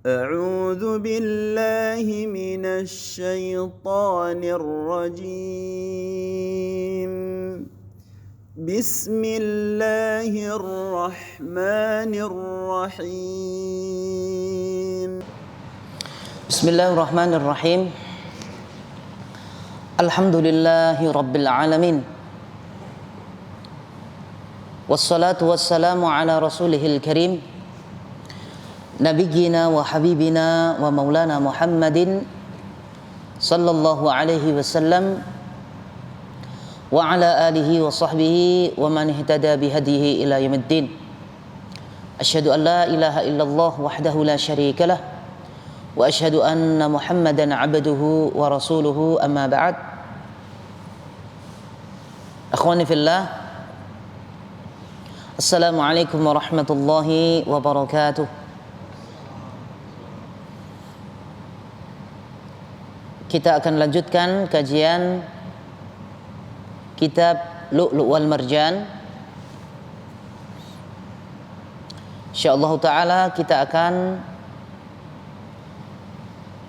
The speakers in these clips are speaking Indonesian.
أعوذ بالله من الشيطان الرجيم بسم الله الرحمن الرحيم بسم الله الرحمن الرحيم الحمد لله رب العالمين والصلاة والسلام على رسوله الكريم نبينا وحبيبنا ومولانا محمد صلى الله عليه وسلم وعلى آله وصحبه ومن اهتدى بهديه إلى يوم الدين أشهد أن لا إله إلا الله وحده لا شريك له وأشهد أن محمدا عبده ورسوله أما بعد أخواني في الله السلام عليكم ورحمة الله وبركاته. Kita akan lanjutkan kajian kitab Lu'lu' wal Marjan. Insyaallah ta'ala kita akan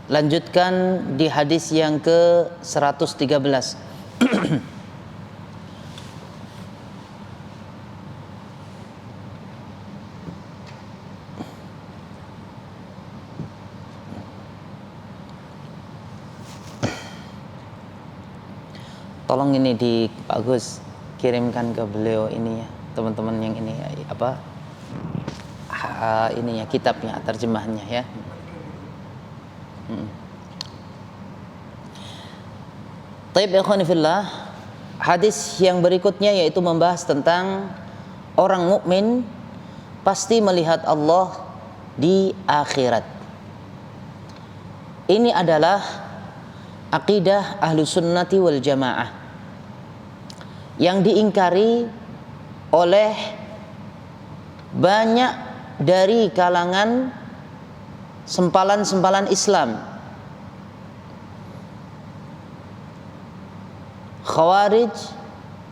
lanjutkan di hadis yang ke-113. Tolong ini di Pak Gus kirimkan ke beliau ini ya, teman-teman yang ini ya, ini ya kitabnya, terjemahannya ya. Taib ikhwani fillah, hadis yang berikutnya yaitu membahas tentang orang mukmin pasti melihat Allah di akhirat. Ini adalah aqidah ahlu sunnati wal jamaah yang diingkari oleh banyak dari kalangan sempalan-sempalan Islam, Khawarij,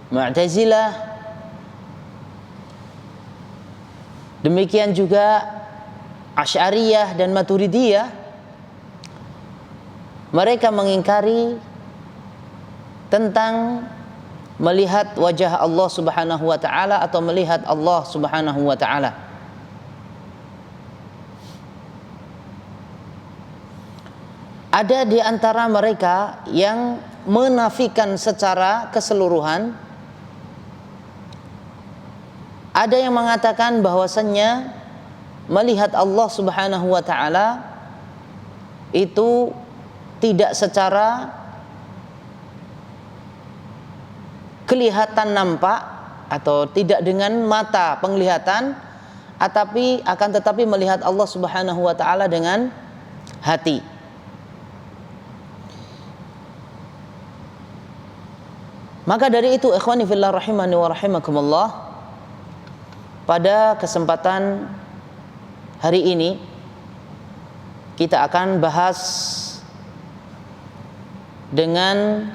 Mu'tazilah, demikian juga Asy'ariyah dan Maturidiyah. Mereka mengingkari tentang melihat wajah Allah Subhanahu wa taala atau melihat Allah Subhanahu wa taala. Ada di antara mereka yang menafikan secara keseluruhan. Ada yang mengatakan bahwasannya melihat Allah Subhanahu wa taala itu tidak secara kelihatan nampak atau tidak dengan mata penglihatan, tetapi melihat Allah Subhanahu wa taala dengan hati. Maka dari itu ikhwani fillah rahimani wa rahimakumullah, pada kesempatan hari ini kita akan bahas dengan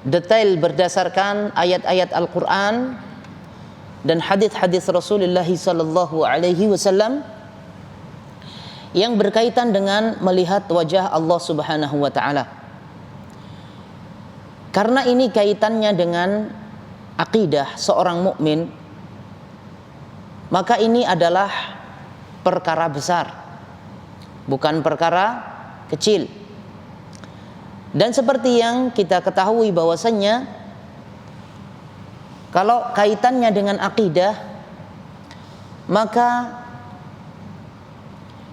detail berdasarkan ayat-ayat Al-Quran dan hadis-hadis Rasulullah sallallahu alaihi wasallam yang berkaitan dengan melihat wajah Allah Subhanahu wa taala. Karena ini kaitannya dengan akidah seorang mukmin, maka ini adalah perkara besar, bukan perkara kecil. Dan seperti yang kita ketahui bahwasannya kalau kaitannya dengan akidah, maka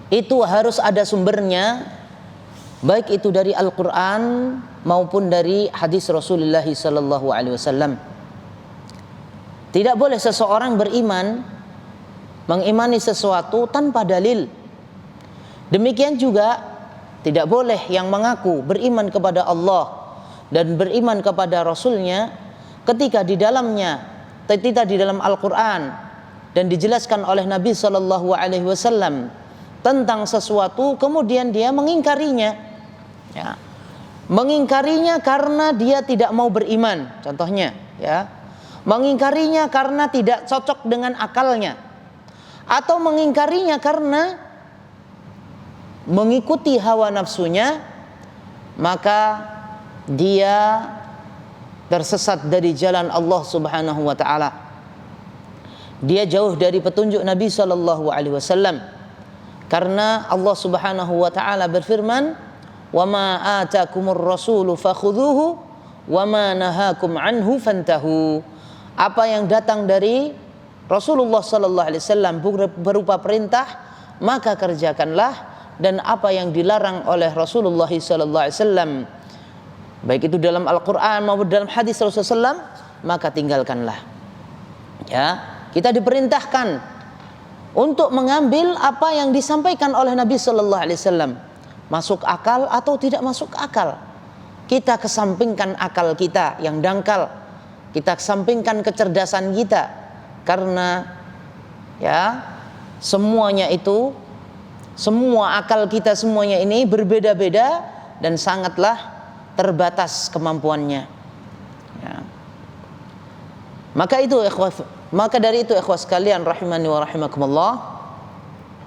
itu harus ada sumbernya, baik itu dari Al-Quran maupun dari hadis Rasulullah sallallahu alaihi wasallam. Tidak boleh seseorang beriman, mengimani sesuatu tanpa dalil. Demikian juga tidak boleh yang mengaku beriman kepada Allah dan beriman kepada Rasulnya ketika di dalam Al-Quran dan dijelaskan oleh Nabi sallallahu alaihi wasallam tentang sesuatu, kemudian dia mengingkarinya. Ya. Mengingkarinya karena dia tidak mau beriman, contohnya, ya. Mengingkarinya karena tidak cocok dengan akalnya, atau mengingkarinya karena mengikuti hawa nafsunya, maka dia tersesat dari jalan Allah Subhanahu wa taala. Dia jauh dari petunjuk Nabi sallallahu alaihi wasallam. Karena Allah Subhanahu wa taala berfirman, "Wa ma atakumur rasulu fakhudhuhu wa ma nahakum anhu fantahu." Apa yang datang dari Rasulullah sallallahu alaihi wasallam berupa perintah, maka kerjakanlah, dan apa yang dilarang oleh Rasulullah sallallahu alaihi wasallam, baik itu dalam Al-Qur'an maupun dalam hadis Rasulullah SAW, maka tinggalkanlah. Ya, kita diperintahkan untuk mengambil apa yang disampaikan oleh Nabi sallallahu alaihi wasallam, masuk akal atau tidak masuk akal. Kita kesampingkan akal kita yang dangkal, kita kesampingkan kecerdasan kita, karena ya semuanya itu, semua akal kita semuanya ini berbeda-beda dan sangatlah terbatas kemampuannya. Ya. Maka dari itu ikhwah sekalian rahimani wa rahimakumullah,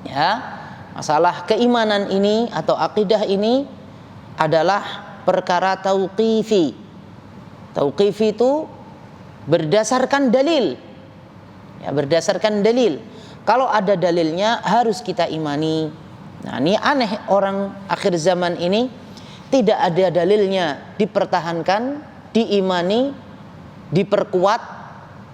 ya, masalah keimanan ini atau akidah ini adalah perkara tauqifi. Tauqifi itu berdasarkan dalil. Ya, berdasarkan dalil. Kalau ada dalilnya harus kita imani. Nah, ini aneh, orang akhir zaman ini tidak ada dalilnya dipertahankan, diimani, diperkuat,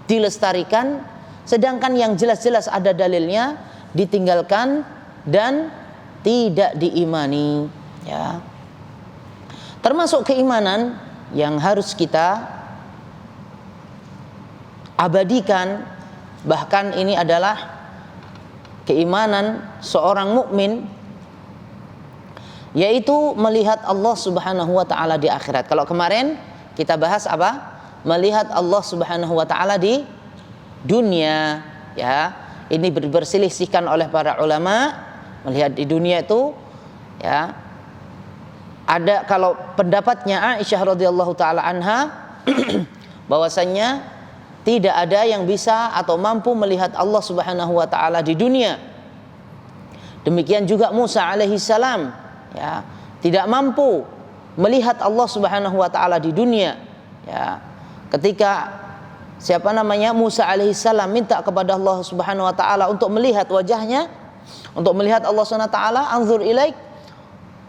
dilestarikan, sedangkan yang jelas-jelas ada dalilnya ditinggalkan dan tidak diimani. Ya. Termasuk keimanan yang harus kita abadikan, bahkan ini adalah keimanan seorang mukmin, yaitu melihat Allah Subhanahu wa taala di akhirat. Kalau kemarin kita bahas apa? Melihat Allah Subhanahu wa taala di dunia, ya. Ini berselisihkan oleh para ulama. Melihat di dunia itu, ya, ada kalau pendapatnya Aisyah radhiyallahu taala anha bahwasanya tidak ada yang bisa atau mampu melihat Allah Subhanahu wa taala di dunia. Demikian juga Musa alaihi salam, ya, tidak mampu melihat Allah Subhanahu wa taala di dunia. Ya. Ketika Musa alaihi salam minta kepada Allah Subhanahu wa taala untuk melihat wajahnya, untuk melihat Allah Subhanahu wa taala, "Anzur ilaik."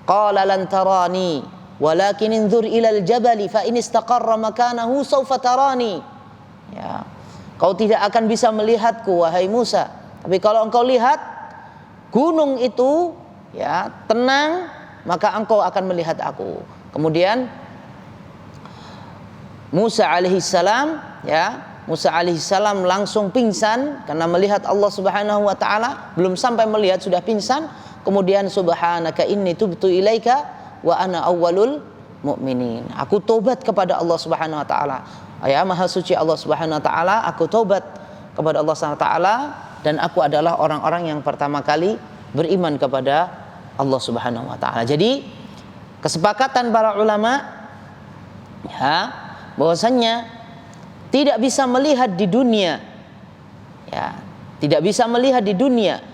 Qala lan tarani, walakin inzur ilal jabali fa in istaqarra makanahu sawfa tarani. Ya. Kau tidak akan bisa melihatku wahai Musa, tapi kalau engkau lihat gunung itu, ya, tenang, maka engkau akan melihat aku. Kemudian Musa alaihissalam, ya, Musa alaihissalam langsung pingsan karena melihat Allah Subhanahu wa taala, belum sampai melihat sudah pingsan. Kemudian subhanaka inni tubtu ilaika wa ana awwalul mu'minin. Aku tobat kepada Allah Subhanahu wa taala. Ya, maha suci Allah Subhanahu wa taala, aku tobat kepada Allah Subhanahu wa taala dan aku adalah orang-orang yang pertama kali beriman kepada Allah Subhanahu wa taala. Jadi kesepakatan para ulama, ya, bahwasanya tidak bisa melihat di dunia, ya, tidak bisa melihat di dunia.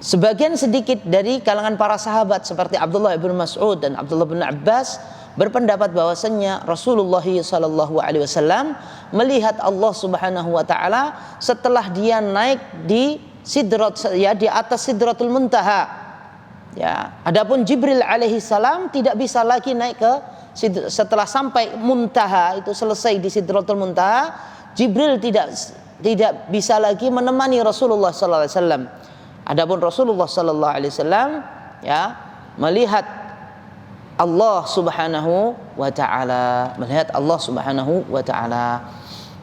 Sebagian sedikit dari kalangan para sahabat seperti Abdullah bin Mas'ud dan Abdullah bin Abbas berpendapat bahwasanya Rasulullah sallallahu alaihi wasallam melihat Allah Subhanahu wa taala setelah dia naik di sidrat, ya, di atas Sidratul Muntaha. Ya, adapun Jibril alaihi salam tidak bisa lagi naik ke setelah sampai muntaha, itu selesai di Sidratul Muntaha, Jibril tidak bisa lagi menemani Rasulullah sallallahu alaihi wasallam. Adapun Rasulullah sallallahu alaihi wasallam, ya, melihat Allah Subhanahu wa taala, melihat Allah Subhanahu wa taala.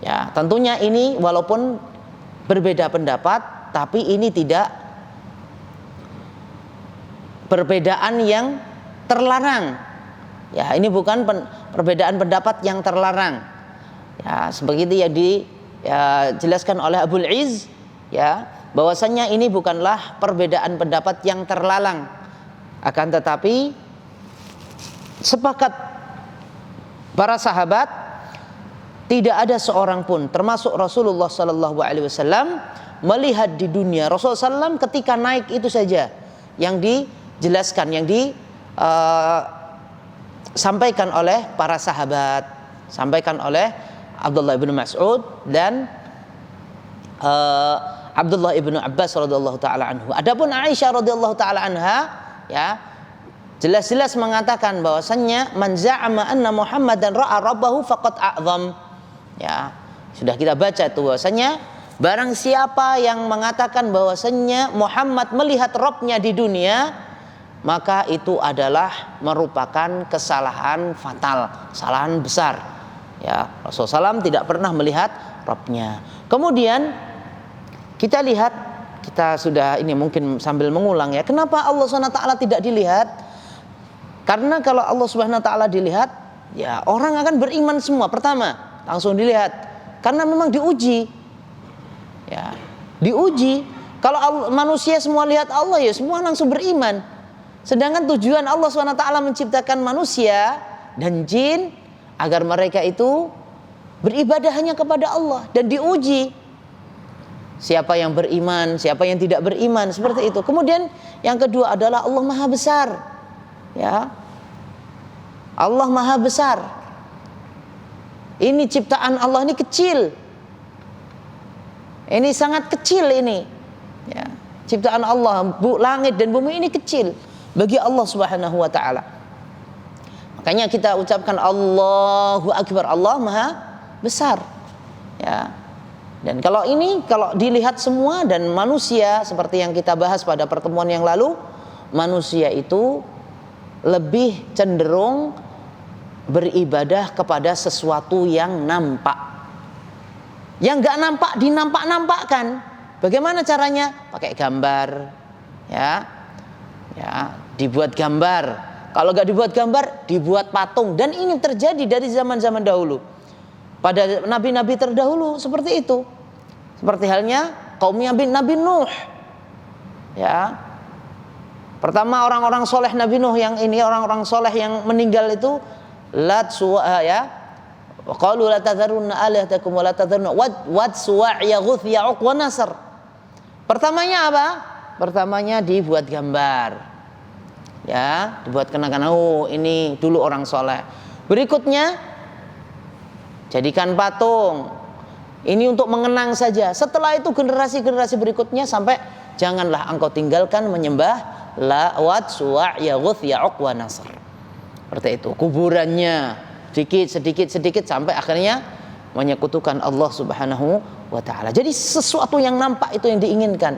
Ya, tentunya ini walaupun berbeda pendapat, tapi ini tidak perbedaan yang terlarang. Ya, ini bukan perbedaan pendapat yang terlarang. Ya, seperti yang dijelaskan oleh Abul Izz, ya, bahwasanya ini bukanlah perbedaan pendapat yang terlarang. Akan tetapi sepakat para sahabat, tidak ada seorang pun termasuk Rasulullah sallallahu alaihi wasallam melihat di dunia. Rasulullah SAW ketika naik itu saja yang dijelaskan, yang disampaikan oleh para sahabat, sampaikan oleh Abdullah bin Mas'ud dan Abdullah ibnu Abbas radhiyallahu taala anhu. Adapun Aisyah radhiyallahu taala anha, ya, jelas-jelas mengatakan bahwasannya man za'ama anna Muhammadan ra'a rabbahu faqad a'zam. Ya, sudah kita baca itu bahwasanya barang siapa yang mengatakan bahwasanya Muhammad melihat Rabb-nya di dunia, maka itu adalah merupakan kesalahan fatal, kesalahan besar. Ya, Rasulullah SAW tidak pernah melihat Rabb-nya. Kemudian kita lihat, kita sudah ini mungkin sambil mengulang ya, kenapa Allah SWT tidak dilihat? Karena kalau Allah SWT dilihat, ya orang akan beriman semua. Pertama, langsung dilihat, karena memang diuji. Ya, diuji. Kalau manusia semua lihat Allah, ya semua langsung beriman. Sedangkan tujuan Allah SWT menciptakan manusia dan jin agar mereka itu beribadah hanya kepada Allah dan diuji. Siapa yang beriman, siapa yang tidak beriman, seperti itu. Kemudian yang kedua adalah Allah Maha Besar. Ya. Allah Maha Besar. Ini ciptaan Allah ini kecil. Ini sangat kecil ini. Ya. Ciptaan Allah, langit dan bumi ini kecil bagi Allah Subhanahu wa taala. Makanya kita ucapkan Allahu Akbar, Allah Maha Besar. Ya. Dan kalau dilihat semua dan manusia seperti yang kita bahas pada pertemuan yang lalu, manusia itu lebih cenderung beribadah kepada sesuatu yang nampak. Yang enggak nampak dinampak-nampakkan. Bagaimana caranya? Pakai gambar. Ya. Ya, dibuat gambar. Kalau enggak dibuat gambar, dibuat patung, dan ini terjadi dari zaman-zaman dahulu. Pada nabi-nabi terdahulu seperti itu. Seperti halnya kaumnya Nabi Nuh. Ya. Pertama orang-orang soleh Nabi Nuh yang ini, orang-orang soleh yang meninggal itu Lat Suwa, ya. Wa qalu la tadharunna alihatakum wa la tadharunna wad suwa' yaghus ya'uq wa nasr. Pertamanya apa? Pertamanya dibuat gambar. Ya, dibuat kenang-kenang, oh ini dulu orang soleh. Berikutnya jadikan patung. Ini untuk mengenang saja. Setelah itu generasi-generasi berikutnya sampai janganlah engkau tinggalkan menyembah Lat, Suwa', Yaghus, Ya'uq wa Nasr. Seperti itu. Kuburannya sedikit sampai akhirnya menyekutukan Allah Subhanahu wa taala. Jadi sesuatu yang nampak itu yang diinginkan.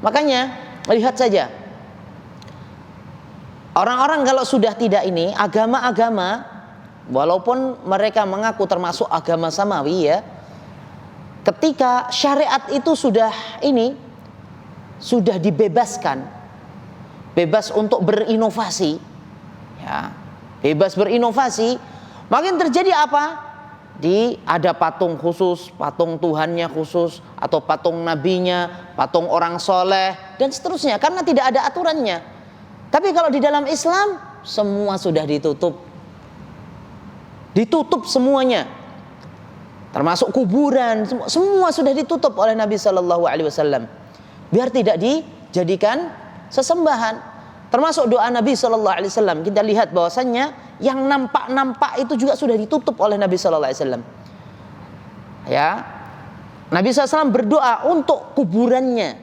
Makanya lihat saja. Orang-orang kalau sudah tidak ini, agama-agama walaupun mereka mengaku termasuk agama samawi, ya, ketika syariat itu sudah dibebaskan, bebas untuk berinovasi, ya, bebas berinovasi, makin terjadi apa? Ada patung khusus, patung Tuhannya khusus, atau patung nabinya, patung orang soleh, dan seterusnya, karena tidak ada aturannya. Tapi kalau di dalam Islam semua sudah ditutup semuanya, termasuk kuburan, semua sudah ditutup oleh Nabi Shallallahu Alaihi Wasallam, biar tidak dijadikan sesembahan. Termasuk doa Nabi Shallallahu Alaihi Wasallam, kita lihat bahwasannya yang nampak itu juga sudah ditutup oleh Nabi Shallallahu Alaihi Wasallam. Ya, Nabi SAW berdoa untuk kuburannya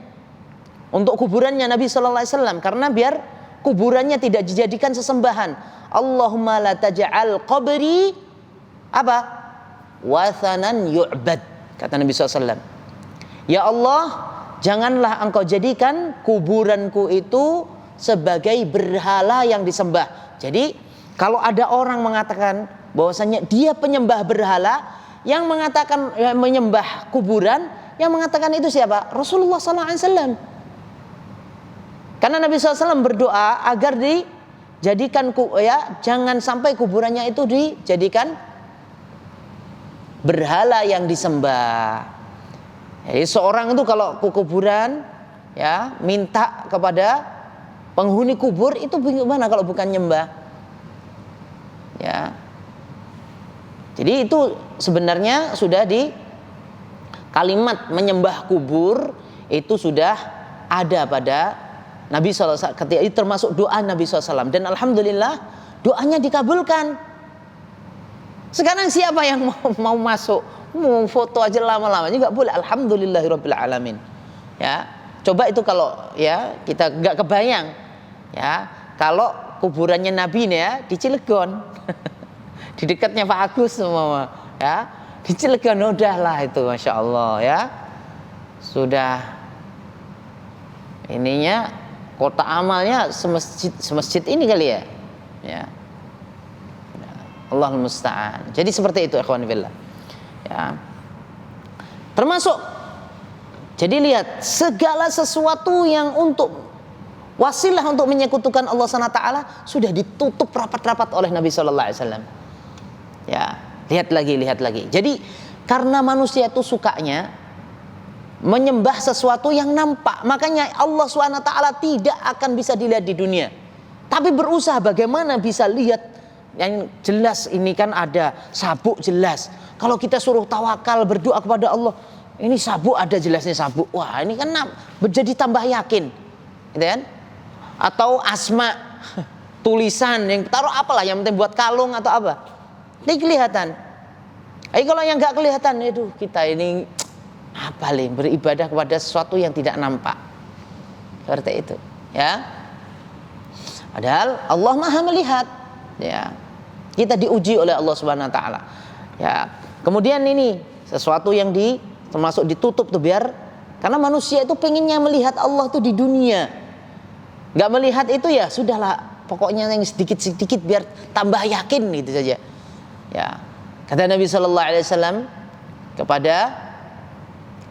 Nabi Shallallahu Alaihi Wasallam, karena biar kuburannya tidak dijadikan sesembahan. Allahumma la taj'al qabri apa? Wathanan yu'bad, kata Nabi SAW. Ya Allah, janganlah engkau jadikan kuburanku itu sebagai berhala yang disembah. Jadi kalau ada orang mengatakan bahwasanya dia penyembah berhala, yang mengatakan menyembah kuburan, yang mengatakan itu siapa? Rasulullah SAW. Karena Nabi SAW berdoa agar dijadikan, ya, jangan sampai kuburannya itu dijadikan berhala yang disembah. Jadi seorang itu kalau ke kuburan, ya, minta kepada penghuni kubur, itu bagaimana kalau bukan nyembah? Ya. Jadi itu sebenarnya sudah di kalimat menyembah kubur itu sudah ada pada Nabi SAW ketika itu, termasuk doa Nabi SAW, dan alhamdulillah doanya dikabulkan. Sekarang siapa yang mau masuk, mau foto aja lama-lama juga boleh. Alhamdulillahirabbil alamin. Ya, coba itu kalau ya kita nggak kebayang ya kalau kuburannya Nabi nih ya di Cilegon, di dekatnya Pak Agus semua ya, di Cilegon udahlah itu, masya Allah ya, sudah ininya kota amalnya semasjid ini kali ya, ya. Allahul musta'an. Jadi seperti itu ikhwan fillah. Ya. Termasuk, jadi lihat segala sesuatu yang untuk wasilah untuk menyekutukan Allah SWT sudah ditutup rapat-rapat oleh Nabi Sallallahu Alaihi Wasallam. Ya, lihat lagi. Jadi karena manusia itu sukanya menyembah sesuatu yang nampak, makanya Allah SWT tidak akan bisa dilihat di dunia. Tapi berusaha bagaimana bisa lihat yang jelas. Ini kan ada sabuk jelas. Kalau kita suruh tawakal berdoa kepada Allah, ini sabuk ada jelasnya sabuk. Wah, ini kan menjadi tambah yakin, gitu kan? Atau asma tulisan yang taruh apalah, yang penting buat kalung atau apa. Ini kelihatan. Kalau yang nggak kelihatan, aduh kita ini apa nih, beribadah kepada sesuatu yang tidak nampak. Seperti itu, ya. Padahal Allah Maha melihat, ya. Kita diuji oleh Allah Subhanahu wa taala. Ya. Kemudian ini sesuatu yang termasuk ditutup tuh, biar karena manusia itu pengennya melihat Allah tuh di dunia. Enggak melihat itu ya sudahlah, pokoknya yang sedikit-sedikit biar tambah yakin gitu saja. Ya. Kata Nabi sallallahu alaihi wasallam kepada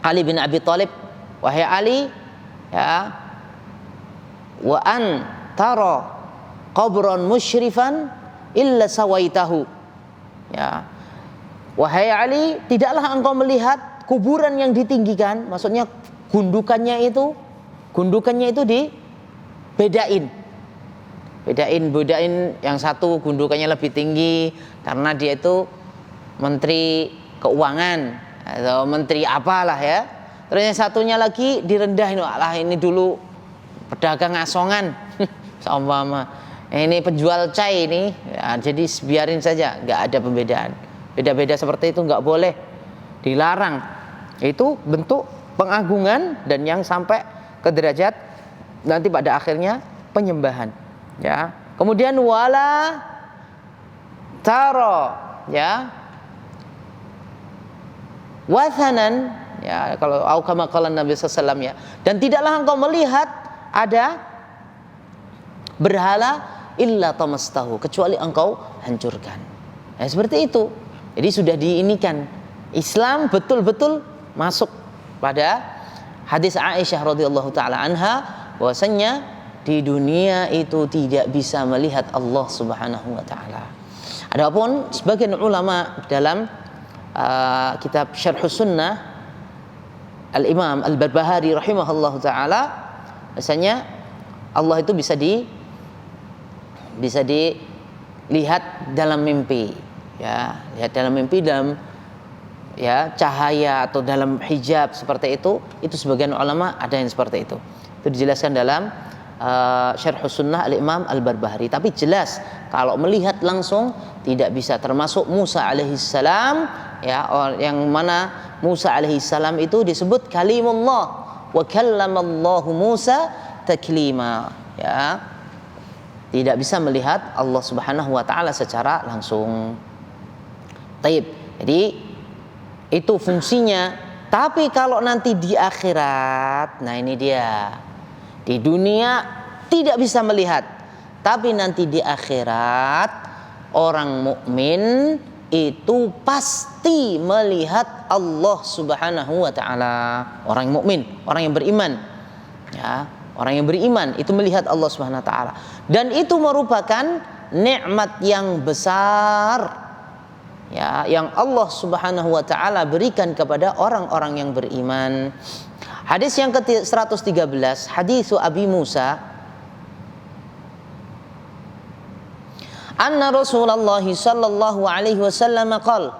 Ali bin Abi Thalib, wahai Ali, ya, wa an tara qabran musyrifan illa sawaitahu. Ya. Wahai Ali, tidaklah engkau melihat kuburan yang ditinggikan, maksudnya gundukannya itu dibedain. Bedain yang satu gundukannya lebih tinggi karena dia itu menteri keuangan atau menteri apalah ya. Terus yang satunya lagi direndahin, alah ini dulu pedagang asongan. Seumpama ini penjual cai ini, ya, jadi biarin saja, nggak ada pembedaan. Beda-beda seperti itu nggak boleh, dilarang. Itu bentuk pengagungan dan yang sampai ke derajat nanti pada akhirnya penyembahan. Ya. Kemudian wala taro, ya, wathanan, ya, kalau kama qala Nabi sallallahu alaihi wasallam, ya, dan tidaklah engkau melihat ada berhala illa tamastahu, kecuali engkau hancurkan. Ya, seperti itu. Jadi sudah diinikan. Islam betul-betul masuk pada hadis Aisyah radhiyallahu taala anha, bahwasanya di dunia itu tidak bisa melihat Allah Subhanahu wa taala. Adapun sebagian ulama dalam kitab Syarhus Sunnah Al-Imam Al-Barbahari rahimahullahu taala, bahwasanya Allah itu bisa dilihat dalam mimpi, ya, lihat dalam mimpi, dalam ya cahaya atau dalam hijab seperti itu sebagian ulama ada yang seperti itu. Itu dijelaskan dalam Syarhus Sunnah Al-Imam Al-Barbahari. Tapi jelas kalau melihat langsung tidak bisa, termasuk Musa alaihissalam, ya, yang mana Musa alaihissalam itu disebut kalimullah, wa kallamallahu Musa taklima, ya. Tidak bisa melihat Allah Subhanahu wa taala secara langsung. Taib. Jadi itu fungsinya. Tapi kalau nanti di akhirat, nah ini dia. Di dunia tidak bisa melihat, tapi nanti di akhirat orang mukmin itu pasti melihat Allah Subhanahu wa taala. Orang mukmin, orang yang beriman. Ya. Orang yang beriman itu melihat Allah Subhanahu wa taala, dan itu merupakan nikmat yang besar, ya, yang Allah Subhanahu wa taala berikan kepada orang-orang yang beriman. Hadis yang ke-113, hadis Abi Musa, anna Rasulullah sallallahu alaihi wasallam qala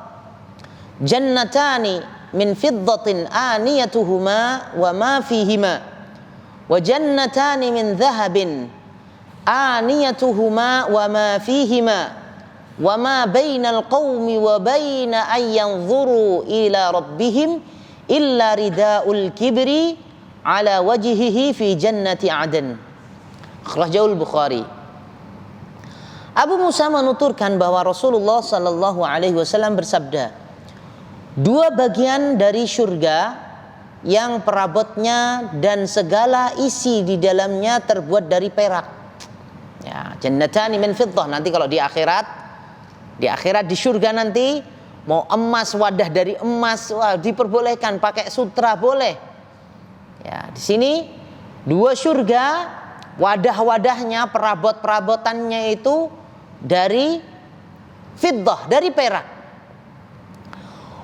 jannatani min fiddatin aniyatuhuma wa ma fihima wa jannatani min dhahabin aniyatuhuma wa ma fihima wa ma bainal qaumi wa baina an yanzuru ila rabbihim illa ridaul kibri ala wajhihi fi jannati adn. Akhrajahul Bukhari. Abu Musa menuturkan bahwa Rasulullah sallallahu alaihi wasallam bersabda, dua bagian dari surga yang perabotnya dan segala isi di dalamnya terbuat dari perak. Ya, jannatani min fiddah. Nanti kalau di akhirat di surga nanti mau emas, wadah dari emas, wah, diperbolehkan, pakai sutra boleh. Ya, di sini dua surga, wadah-wadahnya, perabot-perabotannya itu dari fiddah, dari perak.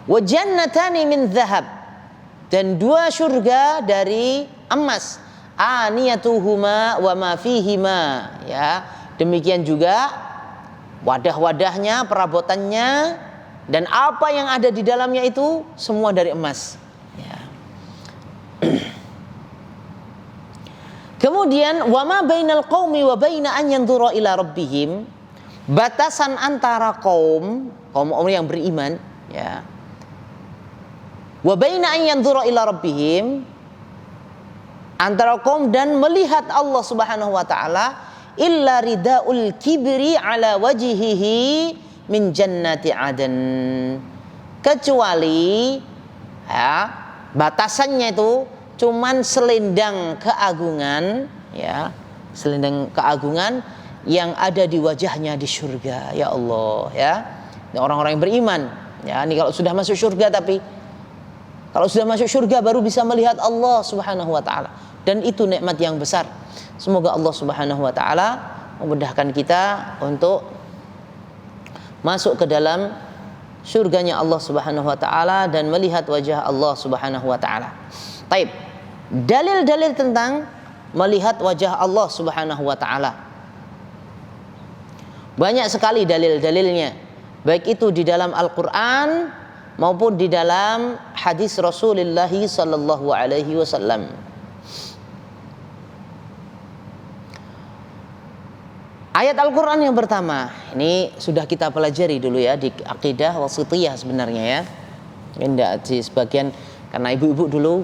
Wa jannatani min dhahab, dan dua surga dari emas. Aniyatuhuma wa ma fihima, ya. Demikian juga wadah-wadahnya, perabotannya, dan apa yang ada di dalamnya itu semua dari emas. Ya. Kemudian wa ma bainal qaumi wa baina an yanzura ila rabbihim, batasan antara kaum yang beriman, ya, wa baina an yanzura ila rabbihim, antara kaum dan melihat Allah Subhanahu wa taala, illa ridaul kibri ala wajhihi min jannati adn, kecuali, ya, batasannya itu cuman selendang keagungan, ya, selendang keagungan yang ada di wajahnya di surga. Ya Allah, ya. Ini orang-orang yang beriman, ya. Ini kalau sudah masuk surga, tapi kalau sudah masuk surga baru bisa melihat Allah Subhanahu wa taala, dan itu nikmat yang besar. Semoga Allah Subhanahu wa taala memudahkan kita untuk masuk ke dalam surganya Allah Subhanahu wa taala dan melihat wajah Allah Subhanahu wa taala. Baik. Dalil-dalil tentang melihat wajah Allah Subhanahu wa taala. Banyak sekali dalil-dalilnya, baik itu di dalam Al-Qur'an maupun di dalam hadis Rasulullah sallallahu alaihi wasallam. Ayat Al-Qur'an yang pertama, ini sudah kita pelajari dulu ya di akidah wasithiyah sebenarnya ya. Tidak di sebagian, karena ibu-ibu dulu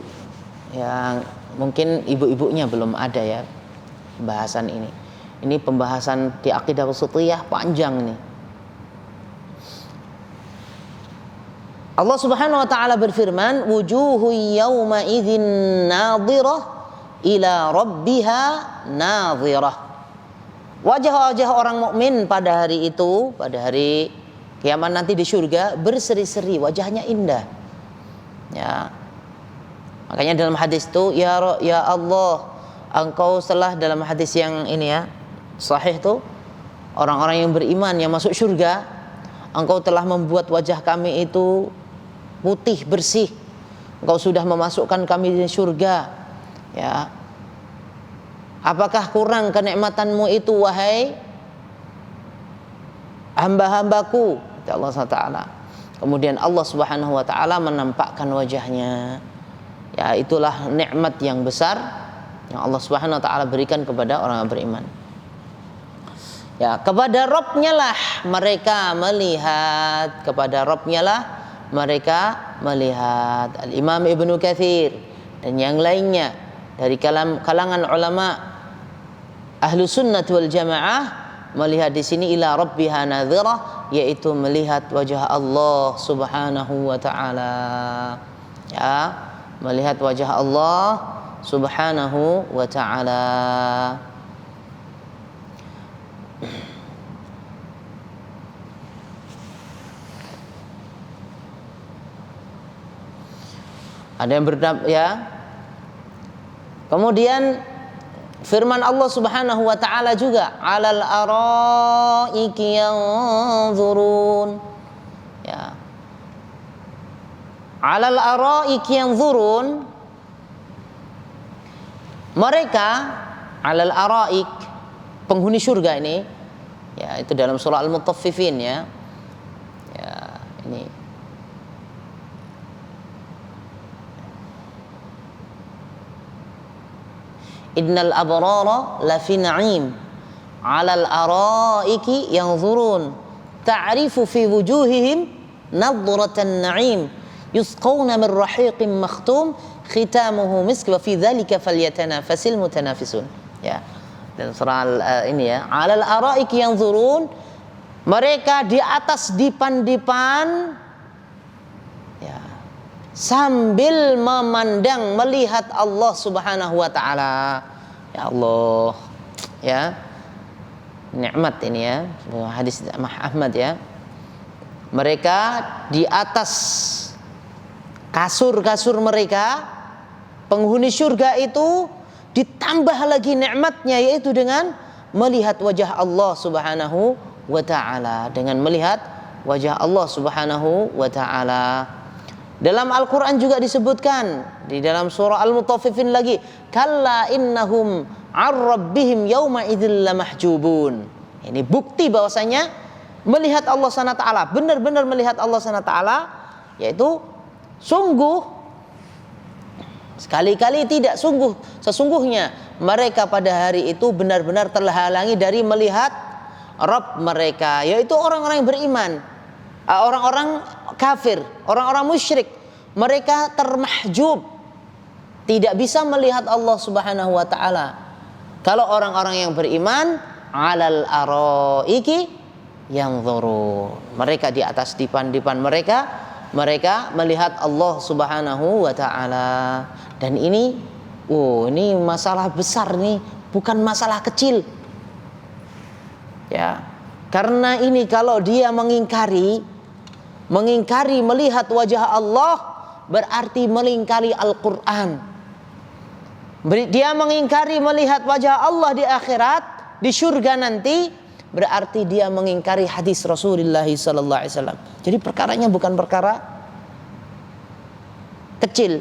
yang mungkin ibu-ibunya belum ada ya pembahasan ini. Ini pembahasan di akidah wasithiyah panjang nih. Allah Subhanahu wa taala berfirman, wujuhu yawma idzin nadhirah ila rabbiha nadhirah. Wajah-wajah orang mukmin pada hari itu, pada hari kiamat nanti di surga, berseri-seri, wajahnya indah. Ya. Makanya dalam hadis itu, ya Allah, engkau setelah dalam hadis yang ini ya, sahih itu, orang-orang yang beriman yang masuk surga, engkau telah membuat wajah kami itu putih bersih. Engkau sudah memasukkan kami di surga. Ya. Apakah kurang kenikmatanmu itu wahai hamba-hambaku? Kata Allah SWT. Kemudian Allah Subhanahu wa taala menampakkan wajahnya. Ya, itulah nikmat yang besar yang Allah Subhanahu wa taala berikan kepada orang yang beriman. Ya, kepada Rabb-nya lah mereka melihat, kepada Rabb-nya lah mereka melihat. Al-Imam Ibnu Katsir dan yang lainnya dari kalangan ulama ahlu sunnah wal jamaah melihat di sini ila rabbiha nadhirah, yaitu melihat wajah Allah Subhanahu wa taala. Ya, melihat wajah Allah Subhanahu wa taala. Ada yang ya. Kemudian firman Allah Subhanahu wa taala juga, alal araiki yanzurun. Ya. Alal araiki yanzurun. Mereka alal araik, penghuni surga ini, ya, itu dalam surah Al-Mutaffifin ya. Ya, ini innal abrara lafi na'im 'alal araiki yanzurun ta'rifu fi wujuhihim nadratan na'im yusqawna min rahiqin makhtum khitamuhu misk wa fi dzalika falyatanafasil mutanafisun. Ya. Dan surah ini ya, 'alal araiki yanzurun, mereka di atas dipan-dipan ya, sambil memandang melihat Allah Subhanahu wa taala. Ya Allah. Ya. Nikmat ini ya, hadis Ahmad ya. Mereka di atas kasur-kasur mereka, penghuni surga itu ditambah lagi nikmatnya, yaitu dengan melihat wajah Allah Subhanahu wa ta'ala, dengan melihat wajah Allah Subhanahu wa ta'ala. Dalam Al-Quran juga disebutkan di dalam surah Al-Mutaffifin lagi, kalla innahum ar-rabbihim yawma idzil lamahjubun. Ini bukti bahwasanya melihat Allah Subhanahu wa ta'ala, benar-benar melihat Allah Subhanahu wa ta'ala, yaitu sungguh sekali-kali tidak, sesungguhnya mereka pada hari itu benar-benar terhalangi dari melihat Rabb mereka, yaitu orang-orang yang beriman, orang-orang kafir, orang-orang musyrik. Mereka termahjub, tidak bisa melihat Allah Subhanahu wa taala. Kalau orang-orang yang beriman, alal araiki yanzurun, mereka di atas dipan-dipan mereka melihat Allah Subhanahu wa taala. Dan ini ini masalah besar nih, bukan masalah kecil. Ya. Karena ini kalau dia mengingkari melihat wajah Allah, berarti mengingkari Al-Qur'an. Dia mengingkari melihat wajah Allah di akhirat, di surga nanti, berarti dia mengingkari hadis Rasulullah sallallahu alaihi wasallam. Jadi perkaranya bukan perkara kecil.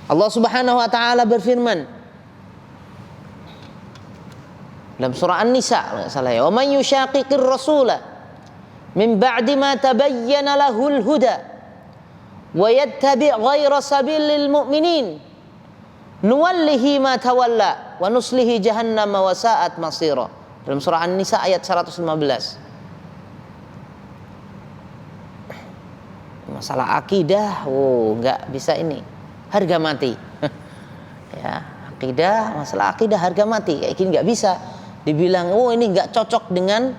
Allah Subhanahu wa taala berfirman dalam surah An-Nisa, salah ya, "Wa man yushaqiqir rasula min ba'di ma tabayyana lahul huda wa yattabi' ghayra sabilil mu'minin nuwallihi ma tawalla wa nuslihi jahannam wa sa'at masira." Dalam surah An-Nisa ayat 115. Masalah akidah, enggak bisa ini. Harga mati. Ya, akidah, masalah akidah harga mati. Kayak gini enggak bisa dibilang, ini enggak cocok dengan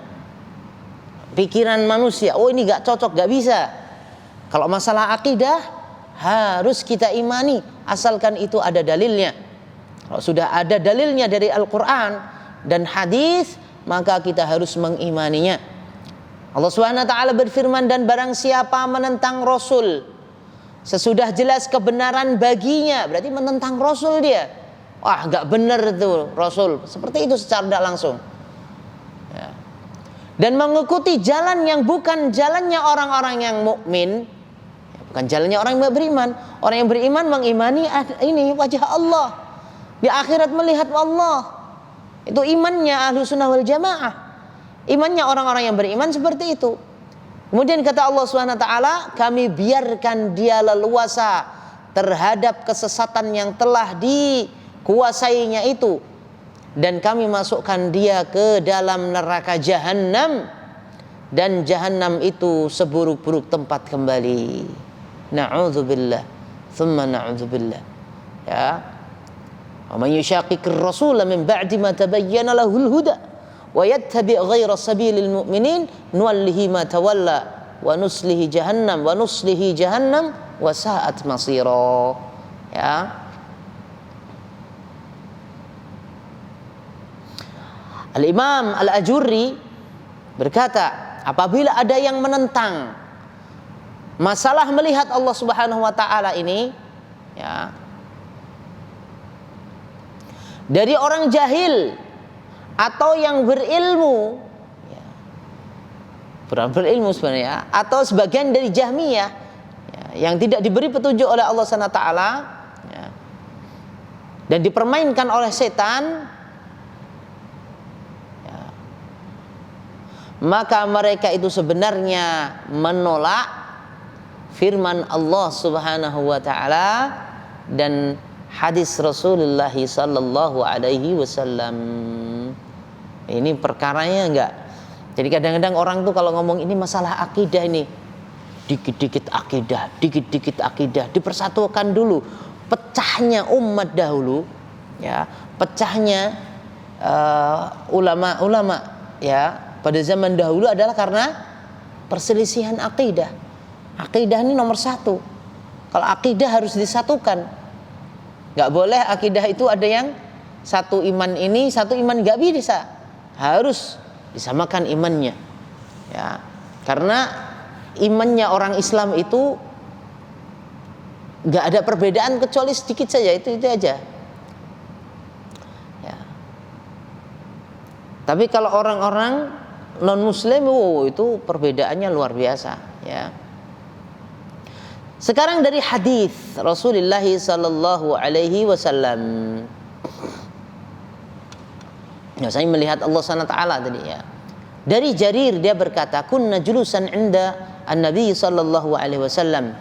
pikiran manusia. Ini enggak cocok, enggak bisa. Kalau masalah akidah harus kita imani, asalkan itu ada dalilnya. Kalau sudah ada dalilnya dari Al-Qur'an dan hadis, maka kita harus mengimaninya. Allah Subhanahu wa taala berfirman, dan barang siapa menentang Rasul sesudah jelas kebenaran baginya, berarti menentang Rasul dia. Wah, enggak benar itu Rasul. Seperti itu secara tidak langsung. Ya. Dan mengikuti jalan yang bukan jalannya orang-orang yang mukmin, bukan jalannya orang yang beriman. Orang yang beriman mengimani ini wajah Allah, di akhirat melihat Allah. Itu imannya Ahlus Sunnah wal Jamaah. Imannya orang-orang yang beriman seperti itu. Kemudian kata Allah Subhanahu wa taala, kami biarkan dia leluasa terhadap kesesatan yang telah dikuasainya itu, dan kami masukkan dia ke dalam neraka Jahannam, dan Jahannam itu seburuk-buruk tempat kembali. Na'udzubillah, thumma na'udzubillah. Ya. Wa man yushaqiqir rasula min ba'di ma tabayyana lahul huda wa yattabi' ghayra sabilil mu'minin nuwallihi ma tawalla wa nuslihi jahannam wa sa'at masira. Ya. Al-Imam Al-Ajurri berkata, apabila ada yang menentang masalah melihat Allah Subhanahu wa taala ini, ya, dari orang jahil atau yang berilmu, ya, berilmu sebenarnya, atau sebagian dari Jahmiyah, ya, yang tidak diberi petunjuk oleh Allah Subhanahu wa taala, ya, dan dipermainkan oleh setan, ya, maka mereka itu sebenarnya menolak firman Allah Subhanahu wa taala dan hadis Rasulullah sallallahu alaihi wasallam. Ini perkaranya enggak. Jadi kadang-kadang orang tuh kalau ngomong ini masalah akidah ini, dikit-dikit akidah, dipersatukan dulu. Pecahnya umat dahulu, ya, pecahnya ulama-ulama, ya, pada zaman dahulu adalah karena perselisihan akidah. Akidah ini nomor satu. Kalau akidah harus disatukan, nggak boleh akidah itu ada yang satu iman ini, satu iman nggak bisa, harus disamakan imannya, ya, karena imannya orang Islam itu nggak ada perbedaan kecuali sedikit saja, itu aja. Ya. Tapi kalau orang-orang non Muslim, itu perbedaannya luar biasa. Ya. Sekarang dari hadis Rasulullah sallallahu alaihi wasallam. Ya, saya melihat Allah SWT tadi, ya. Dari Jarir dia berkata, kunna julusan inda an-nabi sallallahu alaihi wasallam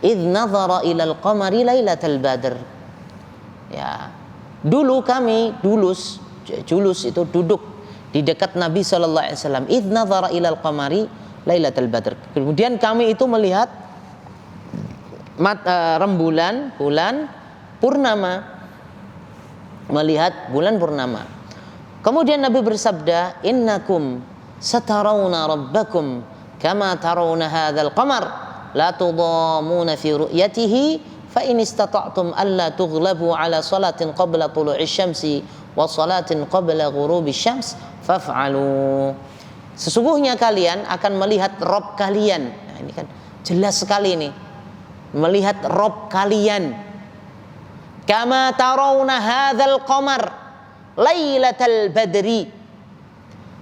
idh nazara ila al-qamari lailatal badr. Ya. Dulu kami julus itu duduk di dekat Nabi sallallahu alaihi wasallam, idh nazara ila al-qamari lailatal badr. Kemudian kami itu melihat rembulan, bulan purnama, melihat bulan purnama. Kemudian Nabi bersabda, innakum satarawna rabbakum kama tarawna hadzal qamar la tudamuna fi ru'yatihi fa in istata'tum alla tughlabu ala salatin qabla tulu'i syamsi wa salatin qabla ghurubi syams faf'alu. Sesungguhnya kalian akan melihat Rabb kalian. Nah, ini kan jelas sekali ini. Melihat Rabb kalian. Kama tarawna hadzal qamar lailatal badri,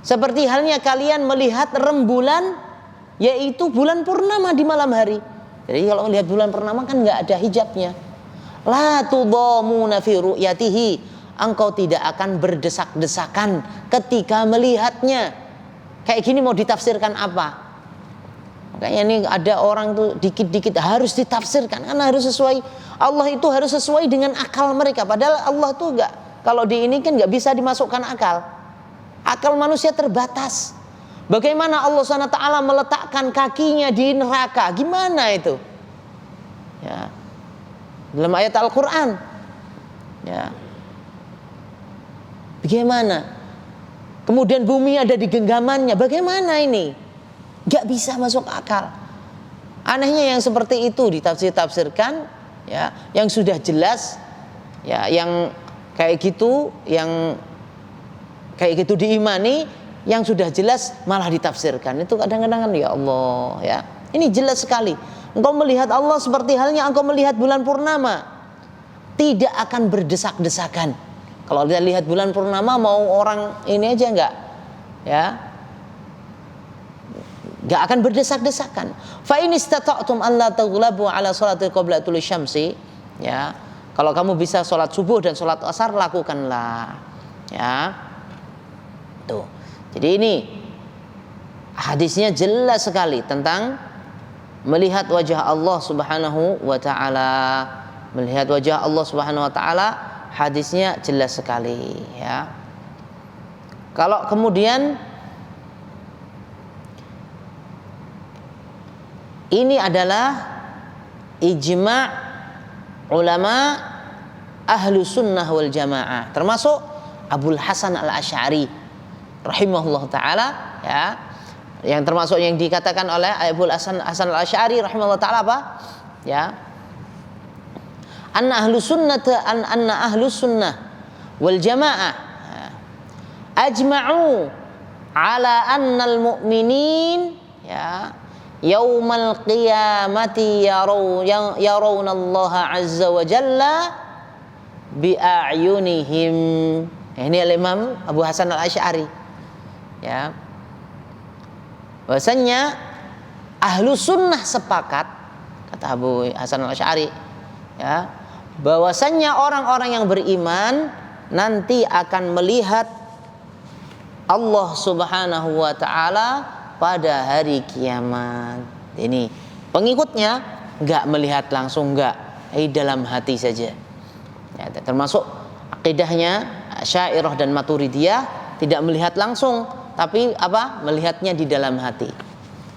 seperti halnya kalian melihat rembulan, yaitu bulan purnama di malam hari. Jadi kalau melihat bulan purnama kan nggak ada hijabnya. La tudamuna fi ru'yatihi, engkau tidak akan berdesak-desakan ketika melihatnya. Kayak gini mau ditafsirkan apa? Makanya ini ada orang tuh dikit-dikit harus ditafsirkan, karena harus sesuai, Allah itu harus sesuai dengan akal mereka. Padahal Allah tuh enggak, kalau di ini kan nggak bisa dimasukkan akal. Akal manusia terbatas. Bagaimana Allah SWT meletakkan kakinya di neraka? Gimana itu? Ya. Dalam ayat Al-Quran. Ya. Bagaimana? Kemudian bumi ada di genggamannya. Bagaimana ini? Nggak bisa masuk akal. Anehnya yang seperti itu ditafsir-tafsirkan, ya, yang sudah jelas, ya, yang kayak gitu, yang kayak gitu diimani, yang sudah jelas malah ditafsirkan. Itu kadang-kadang kan, ya Allah, ya. Ini jelas sekali. Engkau melihat Allah seperti halnya engkau melihat bulan purnama. Tidak akan berdesak-desakan. Kalau kita lihat bulan purnama mau orang ini aja enggak, ya. Enggak akan berdesak-desakan. Fa in istata'tum an la taghlabu ala salati qabla tulu'i syamsi, ya. Kalau kamu bisa sholat subuh dan sholat asar, lakukanlah, ya. Tuh. Jadi ini hadisnya jelas sekali tentang melihat wajah Allah Subhanahu wa taala. Melihat wajah Allah Subhanahu wa taala, hadisnya jelas sekali, ya. Kalau kemudian ini adalah ijma' ulama ahlu sunnah wal jamaah, termasuk Abul Hasan al-Asy'ari rahimahullah ta'ala, ya, yang termasuk yang dikatakan oleh Abul Hasan al-Asy'ari rahimahullah ta'ala apa? Ya, anna ahlu sunnah wal jamaah ajma'u ala anna al-mu'minin, ya, yaumal qiyamati yarawna Allah azza wa jalla bi'ayunihim. Ini Imam Abu Hasan al-Asy'ari, ya, bahwasanya ahlu sunnah sepakat, kata Abu Hasan al-Asy'ari, ya, bahwasanya orang-orang yang beriman nanti akan melihat Allah Subhanahu wa taala pada hari kiamat. Ini pengikutnya enggak melihat langsung, enggak, dalam hati saja. Ya, termasuk akidahnya Asy'ariyah dan Maturidiyah, tidak melihat langsung, tapi apa? Melihatnya di dalam hati.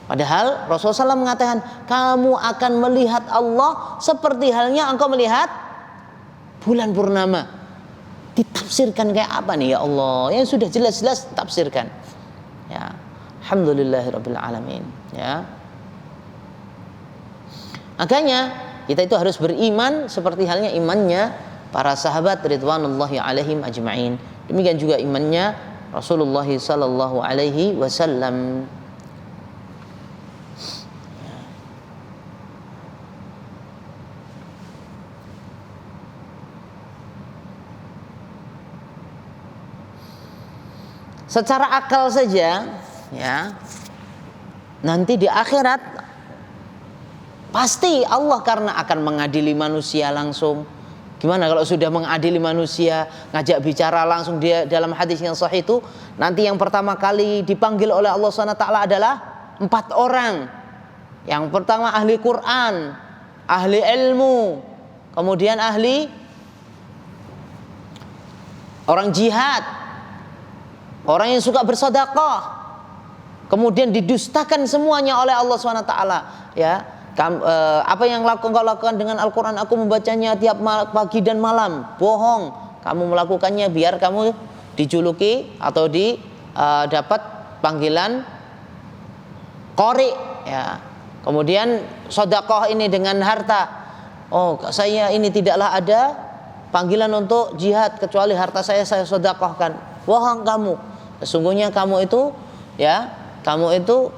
Padahal Rasulullah SAW mengatakan, kamu akan melihat Allah seperti halnya engkau melihat bulan purnama. Ditafsirkan kayak apa nih ya Allah? Yang sudah jelas-jelas tafsirkan. Ya, alhamdulillahirabbil alamin. Ya. Makanya kita itu harus beriman seperti halnya imannya para sahabat ridwanullahi alaihim ajma'in. Demikian juga imannya Rasulullah sallallahu alaihi wasallam. Secara akal saja, ya, nanti di akhirat pasti Allah karena akan mengadili manusia langsung. Gimana kalau sudah mengadili manusia, ngajak bicara langsung, dia dalam hadis yang sahih itu nanti yang pertama kali dipanggil oleh Allah SWT adalah 4 orang. Yang pertama ahli Quran, ahli ilmu, kemudian ahli orang jihad, orang yang suka bersedekah, kemudian didustakan semuanya oleh Allah SWT. Ya, apa yang kau lakukan dengan Al-Quran, aku membacanya tiap pagi dan malam, bohong. Kamu melakukannya biar kamu dijuluki atau dapat panggilan qori. Ya. Kemudian sedekah ini dengan harta. Oh, saya ini tidaklah ada panggilan untuk jihad kecuali harta saya sedekahkan. Bohong kamu. Sesungguhnya kamu itu, ya, kamu itu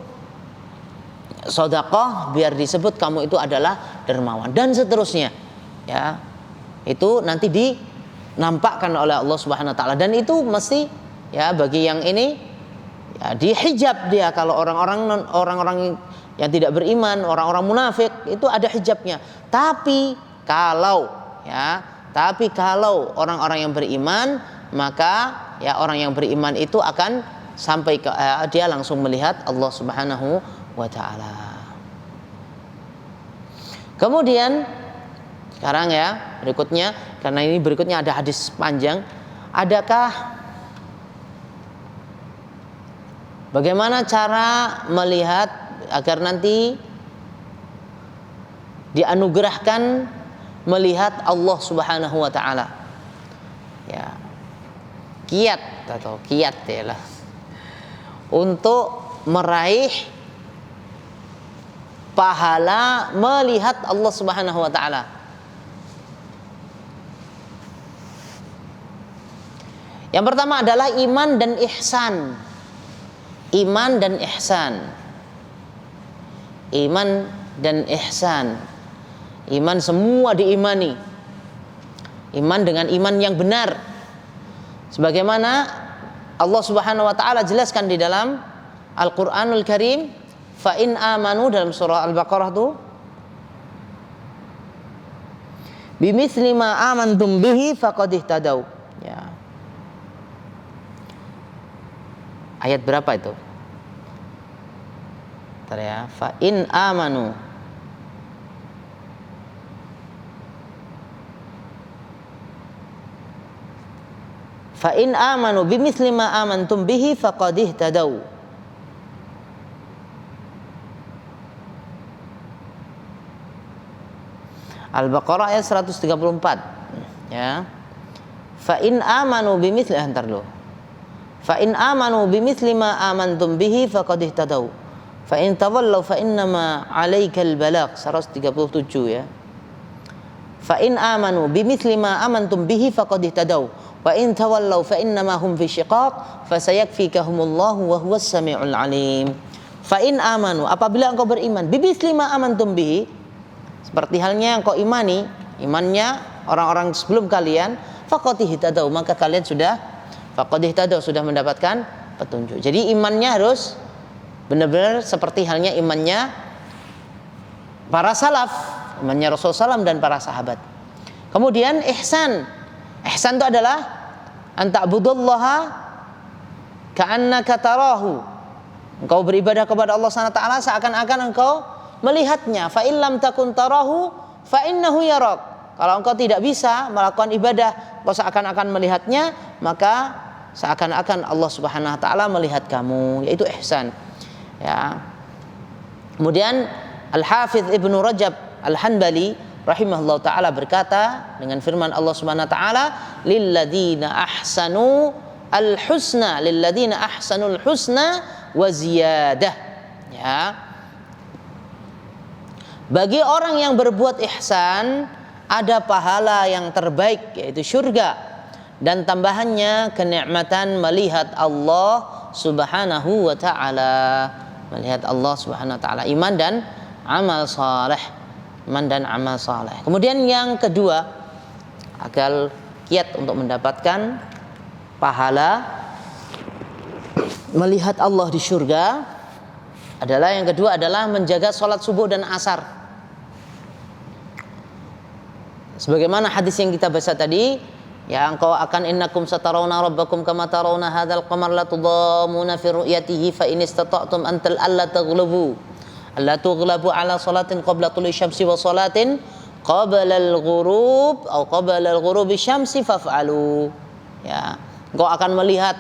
sedekah biar disebut kamu itu adalah dermawan dan seterusnya. Ya. Itu nanti dinampakkan oleh Allah Subhanahu wa taala, dan itu mesti, ya, bagi yang ini, ya, dihijab dia. Kalau orang-orang yang tidak beriman, orang-orang munafik itu ada hijabnya. Tapi kalau orang-orang yang beriman, maka ya orang yang beriman itu akan sampai ke dia langsung melihat Allah Subhanahu wa taala. Kemudian sekarang, ya, berikutnya, karena ini berikutnya ada hadis panjang, adakah bagaimana cara melihat agar nanti dianugerahkan melihat Allah Subhanahu wa taala? Ya. Kiat ya lah, untuk meraih pahala melihat Allah Subhanahu wa taala. Yang pertama adalah iman dan ihsan. Iman dan ihsan. Iman dan ihsan. Iman semua diimani. Iman dengan iman yang benar. Sebagaimana Allah Subhanahu wa taala jelaskan di dalam Al-Qur'anul Karim, fa in amanu, dalam surah Al-Baqarah itu, bimitsli ma amantum bihi faqad ihtadaw. Ya. Ayat berapa itu? Bentar ya. Fa in amanu, fa in amanu bimitsli ma amantum bihi faqad ihtadaw. Al-Baqarah ayat 134. Ya. Fa in amanu bimitsli, antar dulu. Fa in amanu bimitsli ma amantum bihi faqad ihtadaw. Fa in tawallaw fa innama 'alaikal balagh, 137, ya. Fa in amanu bimitsli ma amantum bihi faqad ihtadaw. Wa in tawallaw fa innama hum fi syiqaq fasayakfikahumullahu wa huwas samiul alim. Fa in amanu, apabila engkau beriman, bimitsli ma amantum bihi, seperti halnya engkau imani imannya orang-orang sebelum kalian, faqad ihtadaw, maka kalian sudah mendapatkan petunjuk. Jadi imannya harus benar-benar seperti halnya imannya para salaf, imannya Rasulullah SAW dan para sahabat. Kemudian ihsan. Ihsan itu adalah anta'budullaha ka'annaka tarahu. Engkau beribadah kepada Allah SWT seakan-akan engkau melihatnya. Fa in lam takun tarahu fa innahu yarak. Kalau engkau tidak bisa melakukan ibadah, engkau seakan-akan melihatnya, maka seakan-akan Allah Subhanahu wa taala melihat kamu, yaitu ihsan. Ya. Kemudian Al-Hafidz Ibnu Rajab Al-Hanbali rahimahullah taala berkata dengan firman Allah Subhanahu wa taala, lilladzina ahsanu al-husna, lilladzina ahsanul husna wa ziyadah. Ya. Bagi orang yang berbuat ihsan ada pahala yang terbaik, yaitu surga, dan tambahannya kenikmatan melihat Allah Subhanahu wa taala, melihat Allah Subhanahu wa taala, iman dan amal saleh, iman dan amal saleh. Kemudian yang kedua, agar kiat untuk mendapatkan pahala melihat Allah di surga adalah, yang kedua adalah menjaga sholat subuh dan asar. Sebagaimana hadis yang kita baca tadi, ya, engkau akan innakum satarawna rabbakum kama tarawna hadzal qamar la tudamuna fi ru'yatihi fa in istata'tum an alla taghlabu ala salatin qabla tulu'i syamsi wa salatin qabla al-ghurub atau qabla al-ghurubi syamsi faf'alu. Ya, engkau akan melihat,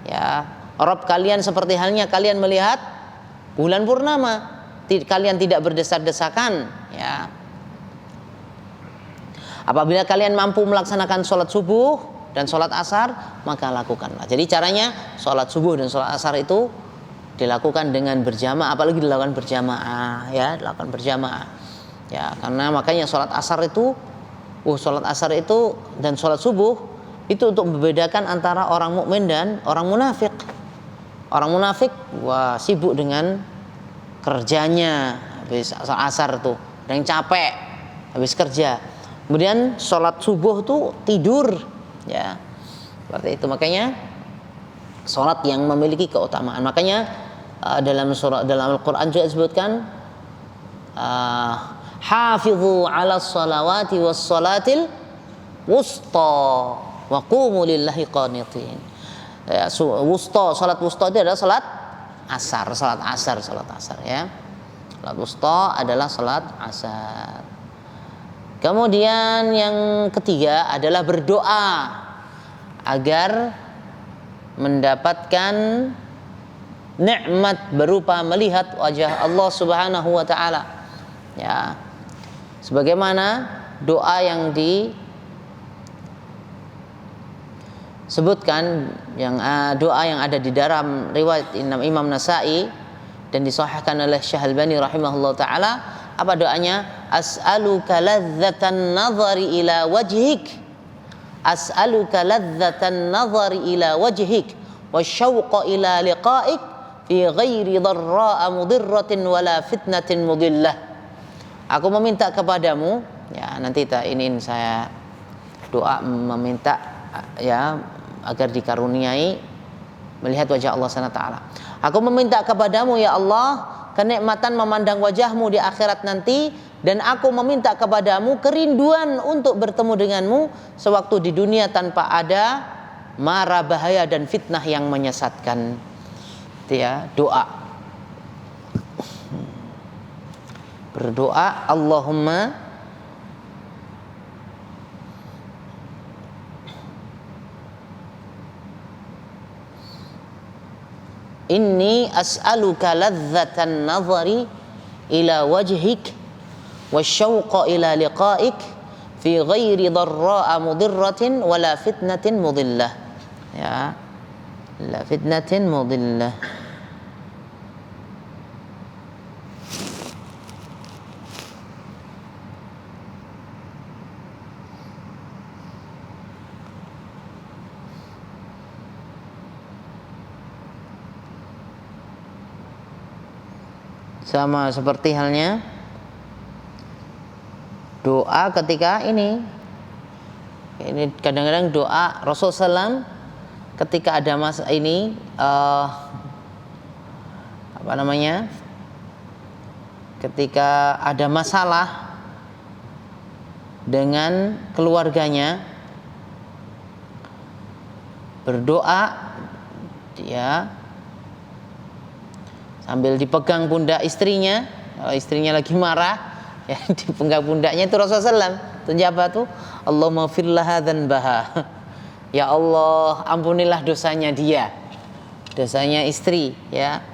ya, Rabb kalian seperti halnya kalian melihat bulan purnama, kalian tidak berdesak-desakan, ya. Apabila kalian mampu melaksanakan sholat subuh dan sholat asar, maka lakukanlah. Jadi caranya sholat subuh dan sholat asar itu dilakukan dengan berjamaah, apalagi dilakukan berjamaah, ya, dilakukan berjamaah. Ya, karena makanya sholat asar itu dan sholat subuh itu untuk membedakan antara orang mukmin dan orang munafik. Orang munafik sibuk dengan kerjanya habis asar tuh, yang capek habis kerja. Kemudian sholat subuh tuh tidur, ya, seperti itu. Makanya sholat yang memiliki keutamaan. Makanya dalam Al-Quran juga disebutkan hafidhu ala sholawati was sholatil wusta wa qumu lillahi qanitin. Ya, sholat wusta itu adalah sholat asar ya. Sholat wusta adalah sholat asar. Kemudian yang ketiga adalah berdoa agar mendapatkan nikmat berupa melihat wajah Allah Subhanahu wa taala. Ya. Sebagaimana doa yang disebutkan, doa yang ada di dalam riwayat Imam Nasa'i dan disahihkan oleh Syekh Albani rahimahullah taala. Apa doanya? As'aluka ladzatan nazari ila wajhik, as'aluka ladzatan nazari ila wajhik wasyauqa ila liqa'ik fi ghairi dharra'a mudirratin wala fitnatin mudillah. Aku meminta kepadamu, ya, nanti ingin saya doa meminta, ya, agar dikaruniai melihat wajah Allah Subhanahu wa taala. Aku meminta kepadamu, ya Allah, kenikmatan memandang wajahmu di akhirat nanti, dan aku meminta kepadamu kerinduan untuk bertemu denganmu sewaktu di dunia tanpa ada mara bahaya dan fitnah yang menyesatkan. Itu, ya, doa. Berdoa, Allahumma inni as'aluka ladzatan nazari ila wajhik wasyauqa ila liqa'ik fi ghairi dharra'a mudirratin wala fitnatin mudillah. Ya, la fitnatin mudillah. Sama seperti halnya doa ketika ini kadang-kadang doa Rasulullah SAW ketika ada ketika ada masalah dengan keluarganya, berdoa dia sambil dipegang pundak istrinya. Kalau istrinya lagi marah, ya, dipegang pundaknya itu Rasulullah SAW. Tunjuk apa tuh? Allahumma fir laha dzanbaha. Ya Allah, ampunilah dosanya dia. Dosanya istri, ya.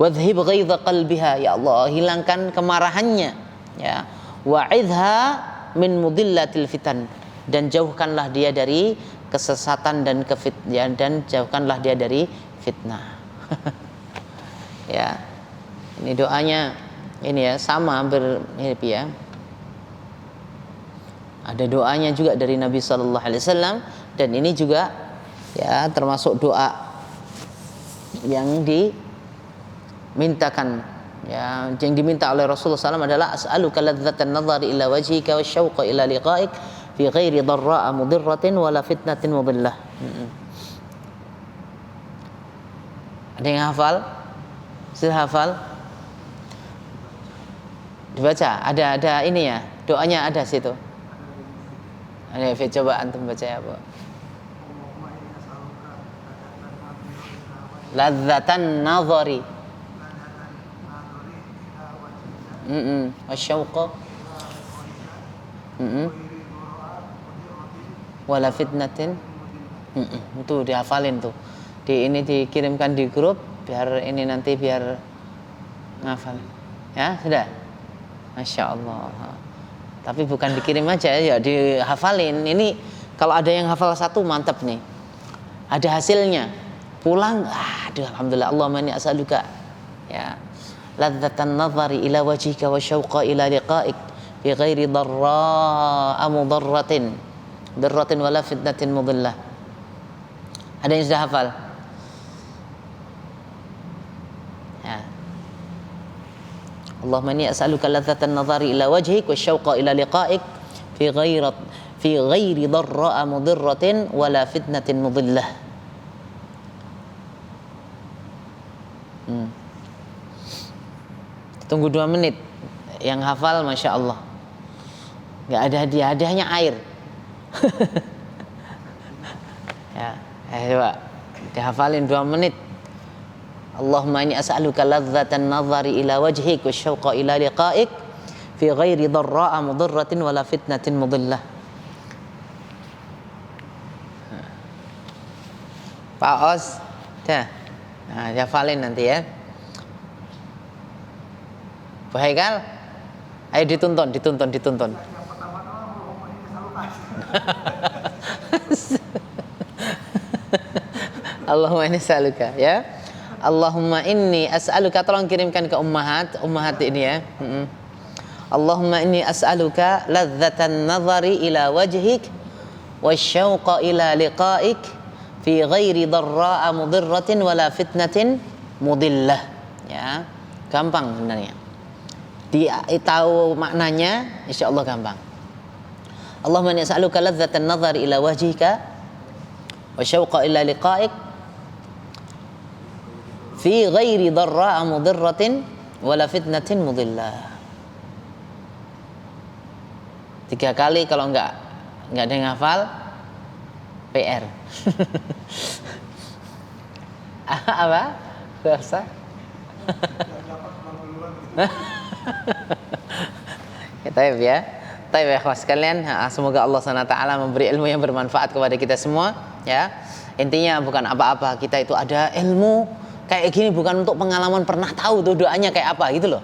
Wadhhib ghaidha qalbiha, ya Allah, hilangkan kemarahannya, ya. Wa'idha min mudillatil fitan, dan jauhkanlah dia dari kesesatan dan dan jauhkanlah dia dari fitnah. Ya. Ini doanya ini ya, sama mirip ya. Ada doanya juga dari Nabi sallallahu alaihi wasallam, dan ini juga ya termasuk doa yang dimintakan, ya, yang diminta oleh Rasulullah SAW adalah as'aluka ladzatan nadhari ila wajhika wasyauqa ila liqa'ik fi ghairi dharra'a mudirratin wala fitnatin mudillah. Ada yang hafal? Sudah hafal? Dibaca, ada ini ya, doanya ada situ. Ada, coba antum baca ya, Bu. Ladzatan nadhari. Wasyauqa. Wala fitnatin. Itu dihafalin tuh. Ini dikirimkan di grup biar ini nanti biar ngafal. Ya, sudah. Masya Allah. Tapi bukan dikirim aja ya, dihafalin. Ini kalau ada yang hafal satu mantap nih. Ada hasilnya. Pulang, aduh alhamdulillah, Allahumma inni as'aluka, ya, ladzatan nadhari ila wajhika wa syauqa ila liqa'ik bi ghairi dharra'a mudarratin wala fitnatin mudillah. Ada yang sudah hafal? Ya. Allahumma inni as'aluka ladzatan nadhari ila wajhik wa syauqa ila liqa'ik fi ghairi dharra'a mudarratin wala fitnatin mudillah. Tunggu 2 menit. Yang hafal Masya Allah, nggak ada hadiah, hadiahnya air. Ya, coba dihafalin 2 menit. Allahumma inni as'aluka ladzatan nadhari ila wajhik wa syauqa ila liqa'ik fi ghairi dharra'a mudarratin wala fitnatin mudillah. Pak Os, dah. Nah, hafalin nanti ya. Bu Haikal, ayo dituntun. Allahumma inni as'aluka, ya. Allahumma inni as'aluka, tolong kirimkan ke ummahat ini ya. Allahumma inni as'aluka ladzatan nadhari ila wajhik wasyauqa ila liqa'ik fi ghairi dharra'a mudirratin wala fitnatin mudillah. Ya, gampang sebenarnya. Tahu maknanya, insyaallah gampang. Allahumma inni as'aluka ladzatan nadhari ila wajhika wa syauqa ila liqa'ik fi ghairi dharra'a mudirratin wala fitnatin mudillah. 3 kali, kalau enggak ada yang hafal, PR. Apa? Biasa. Taib ya. Taib ya ikhwas sekalian, semoga Allah SWT memberi ilmu yang bermanfaat kepada kita semua, ya. Intinya bukan apa-apa, kita itu ada ilmu kayak gini bukan untuk pengalaman pernah tahu tuh doanya kayak apa gitu loh.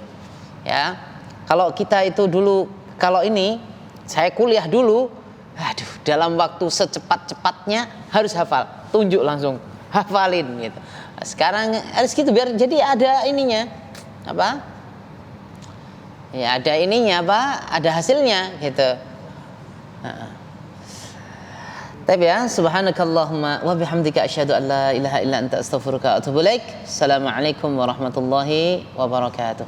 Ya. Kalau kita itu dulu, kalau ini saya kuliah dulu, aduh, dalam waktu secepat-cepatnya harus hafal, tunjuk langsung, hafalin gitu. Sekarang harus gitu biar jadi ada ininya, apa? Ya ada ininya apa? Ada hasilnya gitu. Tapi ya, subhanakallahumma wa bihamdika asyhadu an la ilaha illa anta astaghfiruka wa atubu ilaik. Assalamualaikum warahmatullahi wabarakatuh.